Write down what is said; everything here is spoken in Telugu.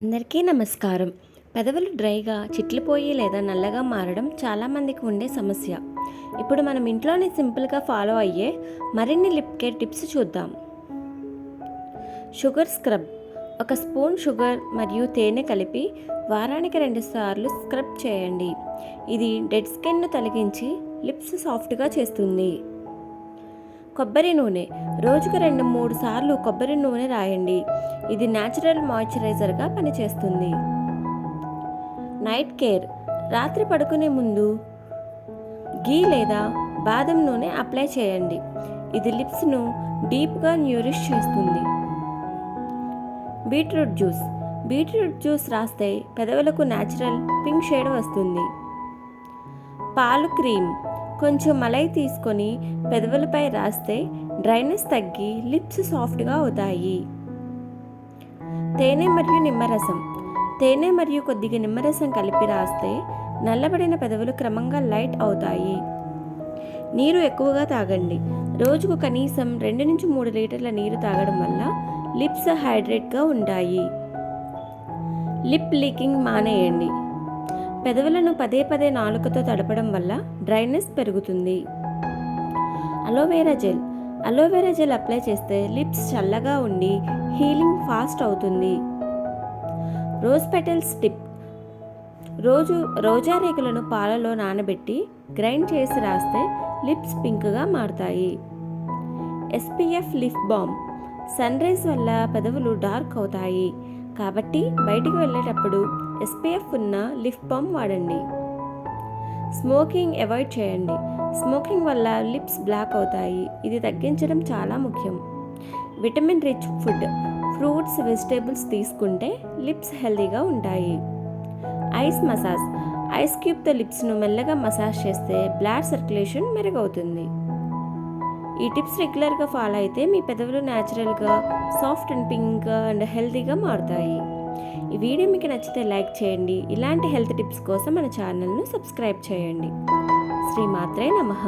అందరికీ నమస్కారం. పెదవులు డ్రైగా చిట్లిపోయి లేదా నల్లగా మారడం చాలామందికి ఉండే సమస్య. ఇప్పుడు మనం ఇంట్లోనే సింపుల్గా ఫాలో అయ్యే మరిన్ని లిప్ కేర్ టిప్స్ చూద్దాం. Sugar scrub. ఒక స్పూన్ షుగర్ మరియు తేనె కలిపి వారానికి 2 సార్లు స్క్రబ్ చేయండి. ఇది డెడ్ స్కిన్ను తొలగించి లిప్స్ సాఫ్ట్గా చేస్తుంది. కొబ్బరి నూనె. రోజుకు 2-3 సార్లు కొబ్బరి నూనె రాయండి. ఇది న్యాచురల్ మాయిశ్చరైజర్గా పనిచేస్తుంది. Night care. రాత్రి పడుకునే ముందు గీ లేదా బాదం నూనె అప్లై చేయండి. ఇది లిప్స్ను డీప్గా న్యూరిష్ చేస్తుంది. Beetroot juice. బీట్రూట్ జ్యూస్ రాస్తే పెదవులకు న్యాచురల్ పింక్ షేడ్ వస్తుంది. పాలు క్రీమ్. కొంచెం మలై తీసుకొని పెదవులపై రాస్తే డ్రైనెస్ తగ్గి లిప్స్ సాఫ్ట్గా అవుతాయి. తేనె మరియు నిమ్మరసం. తేనె మరియు కొద్దిగా నిమ్మరసం కలిపి రాస్తే నల్లబడిన పెదవులు క్రమంగా లైట్ అవుతాయి. నీరు ఎక్కువగా తాగండి. రోజుకు కనీసం 2-3 లీటర్ల నీరు తాగడం వల్ల లిప్స్ హైడ్రేట్గా ఉంటాయి. లిప్ లీకింగ్ మానేయండి. పెదవులను పదే పదే నాలుకతో తడపడం వల్ల డ్రైనెస్ పెరుగుతుంది. Aloe vera gel. Aloe vera gel apply చేస్తే లిప్స్ చల్లగా ఉండి హీలింగ్ ఫాస్ట్ అవుతుంది. Rose petals tip. రోజా రేకులను పాలలో నానబెట్టి గ్రైండ్ చేసి రాస్తే లిప్స్ పింక్గా మారుతాయి. SPF lip balm. Sun rays వల్ల పెదవులు డార్క్ అవుతాయి కాబట్టి బయటికి వెళ్ళేటప్పుడు SPF ఉన్న లిప్ బామ్ వాడండి. స్మోకింగ్ అవాయిడ్ చేయండి. స్మోకింగ్ వల్ల లిప్స్ బ్లాక్ అవుతాయి. ఇది తగ్గించడం చాలా ముఖ్యం. Vitamin rich food. Fruits, vegetables తీసుకుంటే లిప్స్ హెల్తీగా ఉంటాయి. Ice massage. ఐస్ క్యూబ్తో లిప్స్ను మెల్లగా మసాజ్ చేస్తే బ్లడ్ సర్క్యులేషన్ మెరుగవుతుంది. ఈ టిప్స్ రెగ్యులర్గా ఫాలో అయితే మీ పెదవులు న్యాచురల్గా సాఫ్ట్ అండ్ పింక్ అండ్ హెల్తీగా మారుతాయి. ఈ వీడియో మీకు నచ్చితే లైక్ చేయండి. ఇలాంటి హెల్త్ టిప్స్ కోసం మన ఛానల్ను సబ్స్క్రైబ్ చేయండి. శ్రీమాత్రే నమః.